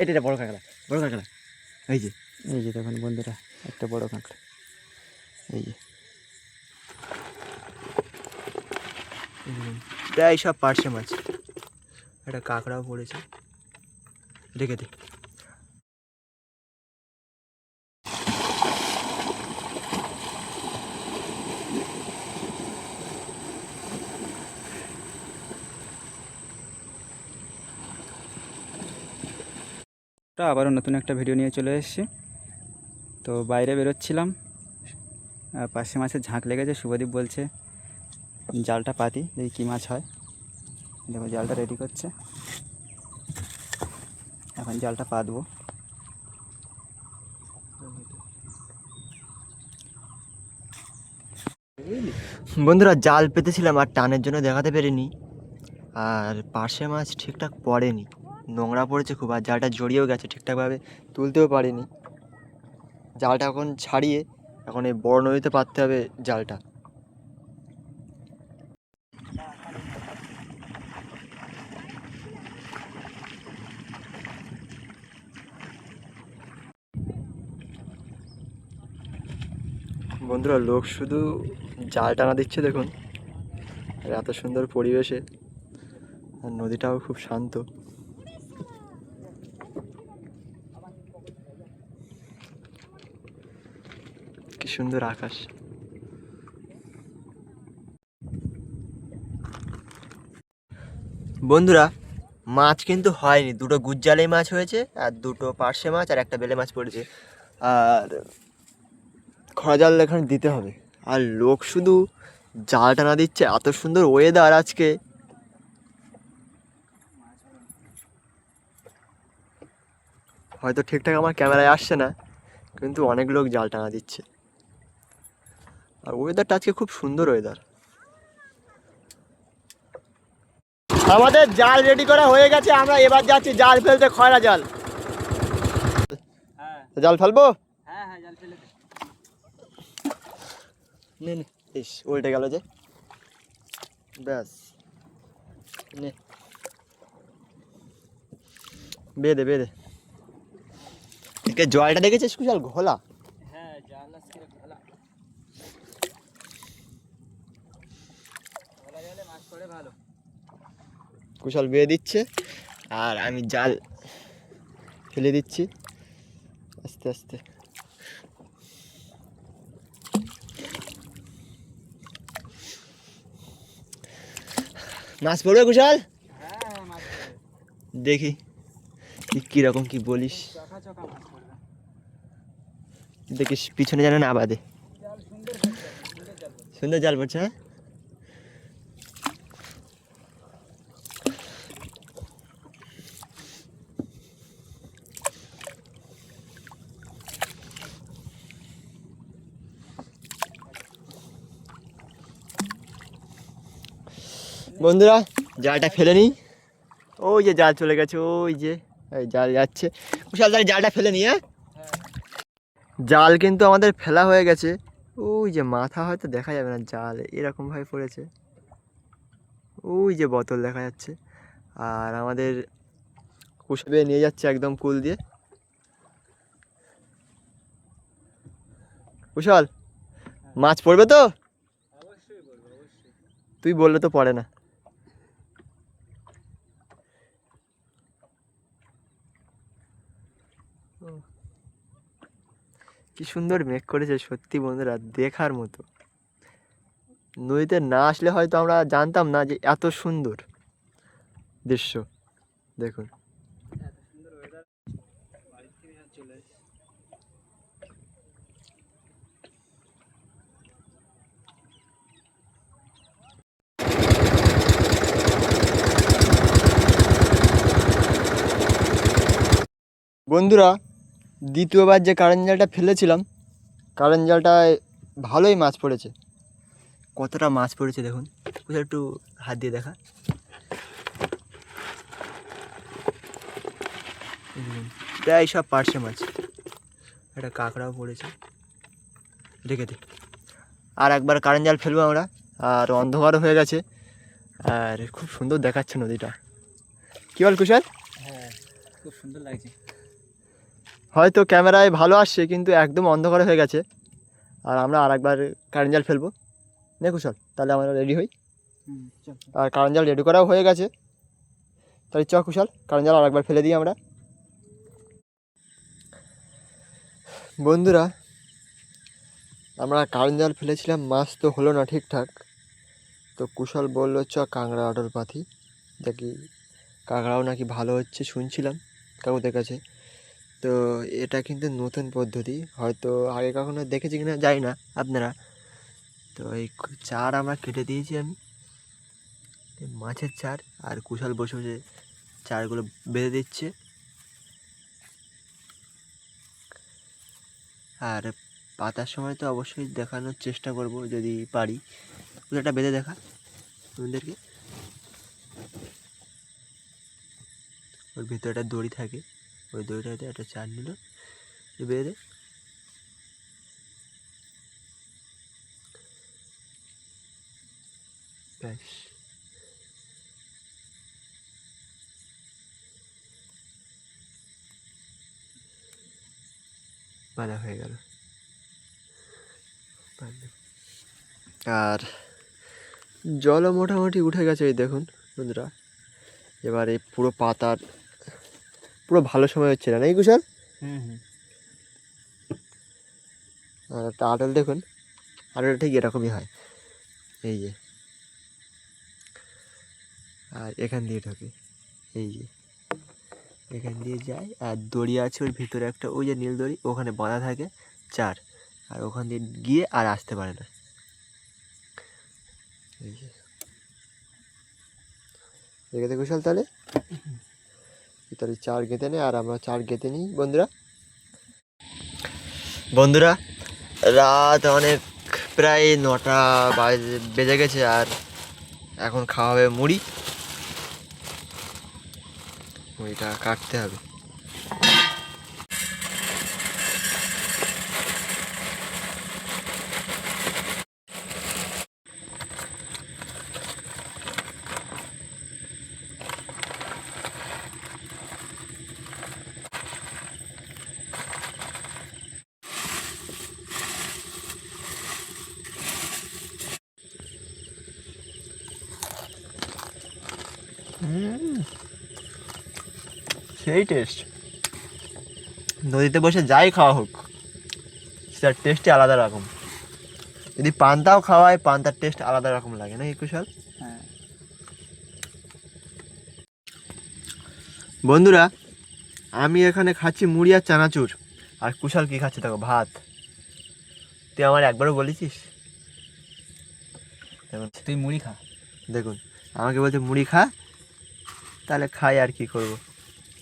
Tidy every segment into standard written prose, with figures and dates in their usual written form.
এটা বড় কাঁকড়া, বড় কাঁকড়া। এই যে দেখুন বন্ধুরা, একটা বড় কাঁকড়া। এই যে প্রায় সব পার্শে মাছ। একটা কাঁকড়াও পড়েছে, রেখে দে। আবারও নতুন একটা ভিডিও নিয়ে চলে এসেছি। তো বাইরে বেরোচ্ছিলাম, পার্শে মাছের ঝাঁক লেগেছে। শুভদীপ বলছে জালটা পাতি, দেখি কী মাছ হয়। দেখো জালটা রেডি করছে, এখন জালটা পাতবো। বন্ধুরা, জাল পেতেছিলাম আর টানের জন্য দেখাতে পারিনি, আর পার্শে মাছ ঠিকঠাক পড়েনি, নোংরা পড়েছে খুব, আর জালটা জড়িয়েও গেছে, ঠিকঠাকভাবে তুলতেও পারিনি। জালটা এখন ছাড়িয়ে এখন এই বড় নদীতে পাততে হবে জালটা। বন্ধুরা, লোক শুধু জাল টানা দিচ্ছে দেখুন, আর এত সুন্দর পরিবেশে, আর নদীটাও খুব শান্ত। কি সুন্দর আকাশ। বন্ধুরা, মাছ কিন্তু হয়নি, দুটো গুজ্জালেই মাছ হয়েছে, আর দুটো পার্শে মাছ আর একটা বেলে মাছ পড়েছে। আর খরা জাল এখানে দিতে হবে, আর লোক শুধু জাল টানা দিচ্ছে। এত সুন্দর ওয়েদার আজকে, হয়তো ঠিকঠাক আমার ক্যামেরায় আসছে না, কিন্তু অনেক লোক জাল টানা দিচ্ছে। আর ওয়েদারটা আজকে খুব সুন্দর ওয়েদার। আমাদের জাল রেডি করা হয়ে গেছে, আমরা এবার যাচ্ছি জাল ফেলতে, খয়রা জাল। জাল ফেলবো? জাল ফেলে নে নে, ইস উল্টে গেল যে, ব্যাস নে, বেঁধে বেঁধে। জলটা দেখেছিস কুশাল, ঘোলা। হ্যাঁ, জাল আজকে ঘোলা, ঘোলা জালে মাছ পড়ে ভালো। কুশাল বেয়ে দিচ্ছে আর আমি জাল ফেলে দিচ্ছি আস্তে আস্তে। মাছ পড়বে কুশাল? হ্যাঁ, মাছ পড়বে। দেখি কিরকম কি বলিস, চকা চকা মাছ পড়বে। দেখিস পিছনে যেন না বাঁধে। জাল সুন্দর পড়ছে, সুন্দর জাল পড়ছে। সুন্দর জাল পড়ছে। হ্যাঁ, বন্ধুরা, জালটা ফেলে নিই। ওই যে জাল চলে গেছে, ওই যে এই জাল যাচ্ছে। কুশাল তাহলে জালটা ফেলে নিই। হ্যাঁ, জাল কিন্তু আমাদের ফেলা হয়ে গেছে। ওই যে মাথা হয়তো দেখা যাবে না, জাল এরকমভাবে পড়েছে। ওই যে বোতল দেখা যাচ্ছে, আর আমাদের কুশাল নিয়ে যাচ্ছে একদম কুল দিয়ে। কুশাল, মাছ পড়বে তো? অবশ্যই পড়বে, অবশ্যই। তুই বললে তো পড়ে না। কি সুন্দর মেঘ করেছে সত্যি বন্ধুরা, দেখার মতো। নদীতে না আসলে হয়তো আমরা জানতাম না যে এত সুন্দর দৃশ্য। দেখুন, এত সুন্দর ওয়েদার, বাড়ি থেকে চলে এসেছি। বন্ধুরা, দ্বিতীয়বার যে কারেন্ট জালটা ফেলেছিলাম, কারেন্ট জালটায় ভালোই মাছ পড়েছে। কতটা মাছ পড়েছে দেখুন, একটু হাত দিয়ে দেখা। প্রায় সব পার্শে মাছ। একটা কাঁকড়াও পড়েছে, রেখে দে। আর একবার কারেন্ট জাল ফেলবো আমরা, আর অন্ধকারও হয়ে গেছে, আর খুব সুন্দর দেখাচ্ছে নদীটা। কি বল কুশাল? হ্যাঁ, খুব সুন্দর লাগছে। হয়তো ক্যামেরায় ভালো আসছে কিন্তু একদম অন্ধকার হয়ে গেছে। আর আমরা আরেকবার কারেন্ট জাল ফেলবো। নে কুশল, তাহলে আমরা রেডি হই। আর কারেন্ট জাল রেডি করাও হয়ে গেছে। তাহলে চ কুশল, কারেন্ট জাল আরেকবার ফেলে দিই আমরা। বন্ধুরা, আমরা কারেন্ট জাল ফেলেছিলাম, মাছ তো হলো না ঠিকঠাক। তো কুশল বললো চ কাঁকড়া অর্ডার পাতি, দেখি কাঁকড়াও নাকি ভালো হচ্ছে শুনছিলাম কাকুদের কাছে। তো এটা কিন্তু নতুন পদ্ধতি, হয়তো আগে কখনো দেখেছি কিনা জানি না আপনারা। তো এই চার আমরা কেটে দিয়েছি আমি, মাছের চার, আর কুশল বসে বসে চারগুলো বেঁধে দিচ্ছে। আর পাতার সময় তো অবশ্যই দেখানোর চেষ্টা করব যদি পারি। একটা বেঁধে দেখা তোমাদেরকে, ওর ভিতরে একটা দড়ি থাকে, ওই দড়িটাতে একটা চার নিল, বেঁধে দে। ব্যাস, বাঁধা হয়ে গেল। আর জলও মোটামুটি উঠে গেছে এই দেখুন বন্ধুরা। এবার এই পুরো পাতার পুরো ভালো সময় হচ্ছে না, নাকি কুশল? আর একটা আটল দেখুন, আটলটা ঠিক এরকমই হয়, এই যে, আর এখান দিয়ে ঢোকে, এই যে এখান দিয়ে যায়। আর দড়ি আছে ওর ভিতরে একটা, ওই যে নীল দড়ি, ওখানে বাঁধা থাকে চার, আর ওখান দিয়ে গিয়ে আর আসতে পারে না। এই যে দেখে কুশল, তাহলে তাহলে চার গেঁথে নেই, আর আমরা চার গেঁথে নিই বন্ধুরা। বন্ধুরা, রাত অনেক, প্রায় 9টা বেজে গেছে, আর এখন খাওয়া হবে মুড়ি। মুড়িটা কাটতে হবে। সেই টেস্ট, নদীতে বসে যাই খাওয়া হোক সেটার টেস্টই আলাদা রকম। যদি পান্তাও খাওয়ায়, পান্তার টেস্ট আলাদা রকম লাগে, নাকি কুশল? হ্যাঁ। বন্ধুরা, আমি এখানে খাচ্ছি মুড়ি আর চানাচুর, আর কুশল কি খাচ্ছে দেখো, ভাত। তুই আমার একবারও বলেছিস? দেখুন, তুই মুড়ি খা। দেখুন আমাকে বলছে মুড়ি খা, তাহলে খাই, আর কি করবো।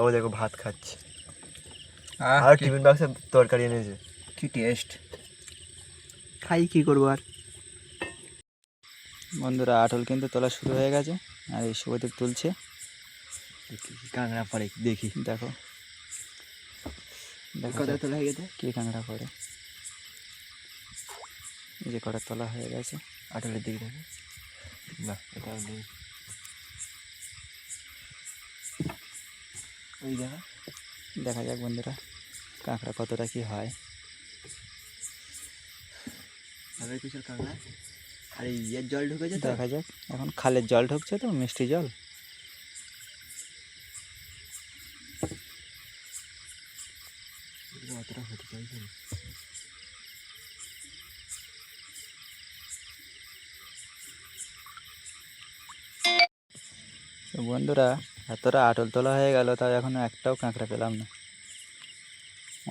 ও দেখো ভাত খাচ্ছে, আর টিফিন বক্সে তরকারি এনেছে। কি টেস্ট! খাই, কি করবো আর। বন্ধুরা, আটল কিন্তু তোলা শুরু হয়ে গেছে, আর এই শুভদীপ তুলছে। কাঁকড়া পড়ে দেখি, দেখো দেখো কটা তোলা হয়ে গেছে, কি কাঁকড়া পড়ে। এই যে কটা তোলা হয়ে গেছে। আটলের দিকে দেখো, না এটাও নেই, ওই দেখা। দেখা যাক বন্ধুরা, কাঁকড়া কতটা কি হয়। আগে কিসের কাঁকড়া, আর এই ইয়ের জল ঢুকেছে তো। দেখা যাক, এখন খালের জল ঢুকছে তো, মিষ্টি জল। অতটা হতে চাইছে না। তো বন্ধুরা, এতটা আটল তোলা হয়ে গেল, তাও এখনো একটাও কাঁকড়া পেলাম না।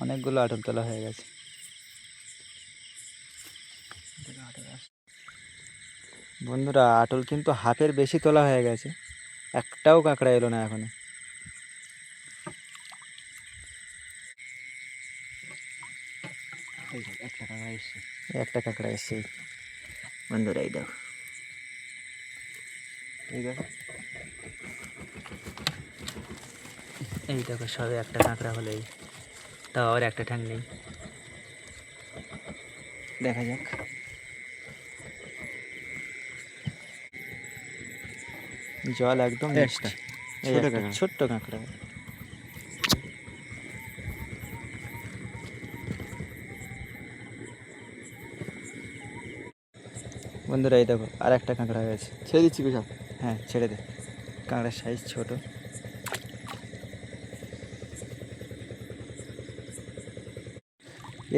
অনেকগুলো আটল তোলা হয়ে গেছে। বন্ধুরা, আটল কিন্তু হাফের বেশি তোলা হয়ে গেছে, একটাও কাঁকড়া এলো না এখনো। একটা কাঁকড়া এসছে, একটা কাঁকড়া এসছে বন্ধুরা, এই দেখো, এই দেখো, এই দেখো, সবে একটা কাঁকড়া হলেই, তাও আবার একটা ঠ্যাং নেই। দেখা যাক। জল একদম মিষ্টি। এই একটা ছোট্ট কাঁকড়া। বন্ধুরা এই দেখো আর একটা কাঁকড়া হয়েছে। ছেড়ে দিচ্ছি কুশাল। হ্যাঁ ছেড়ে দে, কাঁকড়ার সাইজ ছোট।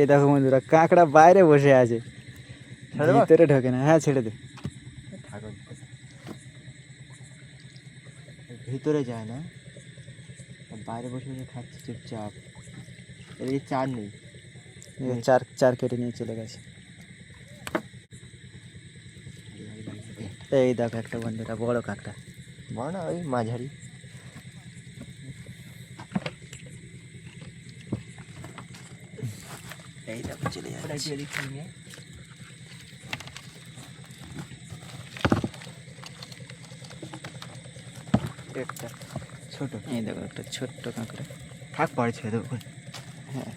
এই দেখো বন্ধুরা কাঁকড়া বাইরে বসে আছে, ছেড়ে দেবো? ভিতরে ঢোকে না। হ্যাঁ ছেড়ে দে। ঠাকুর ভিতরে যায় না, বাইরে বসে বসে খাচ্ছে চুপচাপ। এদিকে চার নেই। এই চার চার কেটে নিয়ে চলে গেছে। এই দেখো একটা বন্ধুরা বড় কাঁকড়া। বড় না, ওই মাঝারি। এই দেখো চলে যাচ্ছে। একটা ছোট। এই দেখো একটা ছোট্ট কাঁকড়া। থাক, পরে ছেড়ে দেবো। হ্যাঁ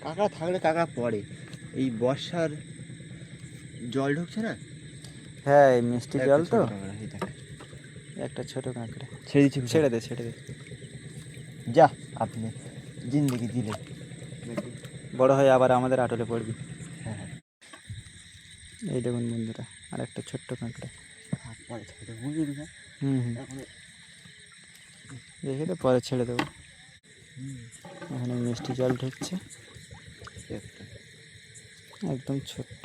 কাঁকড়া থাকলে কাঁকড়া পড়ে, এই বর্ষার জল ঢুকছে না। হ্যাঁ এই মিষ্টি জল তো। কাঁকড়া, এই দেখ। একটা ছোট কাঁকড়া। ছেড়ে দিচ্ছি। ছেড়ে দে ছেড়ে দে। যা, আপনি জিন্দগি দিলে। বড় হয়ে আবার আমাদের আটলে পড়বি। হ্যাঁ হ্যাঁ, এই দেখুন বন্ধুরা আর একটা ছোট্ট কাঁকড়া। থাক, পরে ছেড়ে দেবো, বুঝলি না? হুম হুম, এখন দেখে তো পরে ছেড়ে দেবো। এখানে মিষ্টি জল ঢুকছে, একটা। একদম ছোট্ট।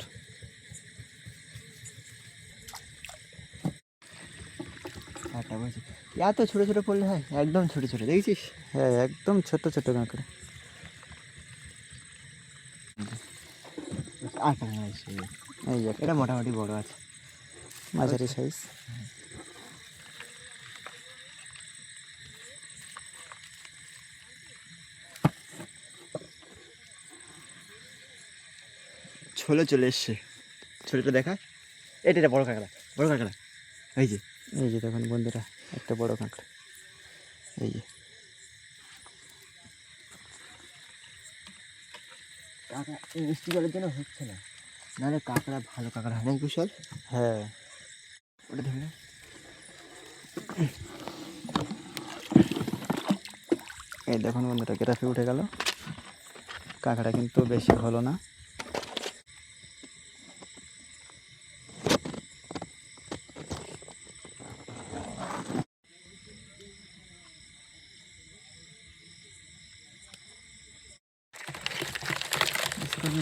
আটা বলছি, এত ছোটো ছোটো পড়লে হয়? একদম ছোটো ছোটো, দেখেছিস? হ্যাঁ একদম ছোট্ট ছোট্ট কাঁকড়া। আটা আছে, এই একটা এটা মোটামুটি বড় আছে। মাঝারি সাইজ। ছোলে চলে এসছে, ছোলেটা দেখা। এটা বড় কাঁকড়া, বড় কাঁকড়া। এই যে, এই যে দেখুন বন্ধুরা একটা বড় কাঁকড়া। এই যে কাঁকড়া এই মিষ্টি জলের জন্য হচ্ছে না, নাহলে কাঁকড়া ভালো কাঁকড়া হয় না কুশল। হ্যাঁ ওটা ধরে না। এই দেখুন বন্ধুরা গেরাফে উঠে গেল। কাঁকড়া কিন্তু বেশি হলো না।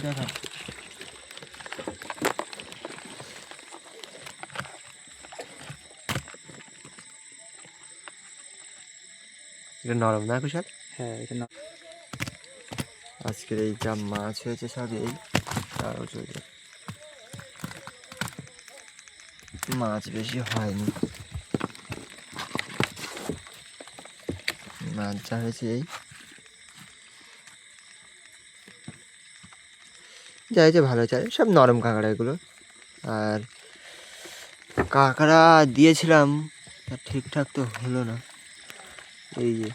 দেখা, এটা নরম না কুশল? হ্যাঁ এটা না। আজকের এই যা মাছ হয়েছে সব এই আরও চলছে, মাছ বেশি হয়নি। মাছ যা হয়েছে এই যা হয়েছে ভালো হয়েছে, সব নরম কাঁকড়া এগুলো। আর কাঁকড়া দিয়েছিলাম তা ঠিকঠাক তো হলো না। এই যে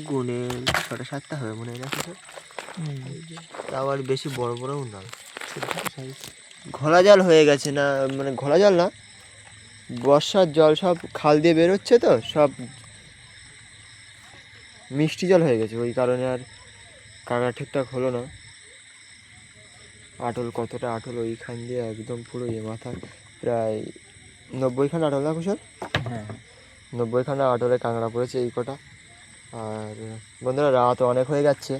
গুনে 6-7টা হবে মনে হয় না কিছু, তাও আর বেশি বড় বড়ও না, ঘোলা জল হয়ে গেছে। না মানে ঘোলা জল না, বর্ষার জল সব খাল দিয়ে বেরোচ্ছে তো, সব মিষ্টি জল হয়ে গেছে, ওই কারণে আর কাঁকড়া ঠিকঠাক হলো না। আটল কতটা আটল, ওইখান দিয়ে একদম পুরো মাথা প্রায় 90খানা আটল না কুশল? হ্যাঁ 90খানা আটলে কাঁকড়া পড়েছে এই কটা। আর বন্ধুরা রাত অনেক হয়ে যাচ্ছে,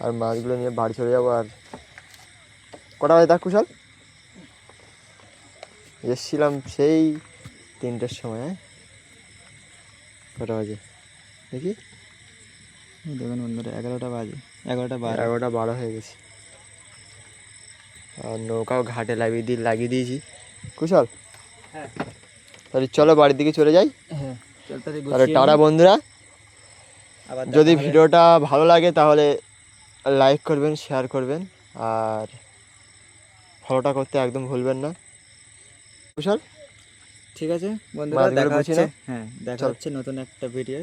আর মাছগুলো নিয়ে বাড়ি চলে যাবো। আর কটা বাজে দেখ কুশল? এসছিলাম সেই 3টের সময়। হ্যাঁ, কটা বাজে দেখি? দেখুন বন্ধুরা 11টা বাজে, 11টা 12। 11টা 12 হয়ে গেছে। আর নৌকাও ঘাটে লাগিয়ে দিয়েছি কুশল। হ্যাঁ তাহলে চলো বাড়ির দিকে চলে যাই। হ্যাঁ তাহলে টাটা বন্ধুরা। যদি ভিডিওটা ভালো লাগে তাহলে লাইক করবেন, শেয়ার করবেন, আর ফলোটা করতে একদম ভুলবেন না কুশল। ঠিক আছে বন্ধুরা, মাছগুলো দেখা বুঝি হচ্ছে। না? হ্যাঁ দেখা চল। হচ্ছে নতুন একটা ভিডিও।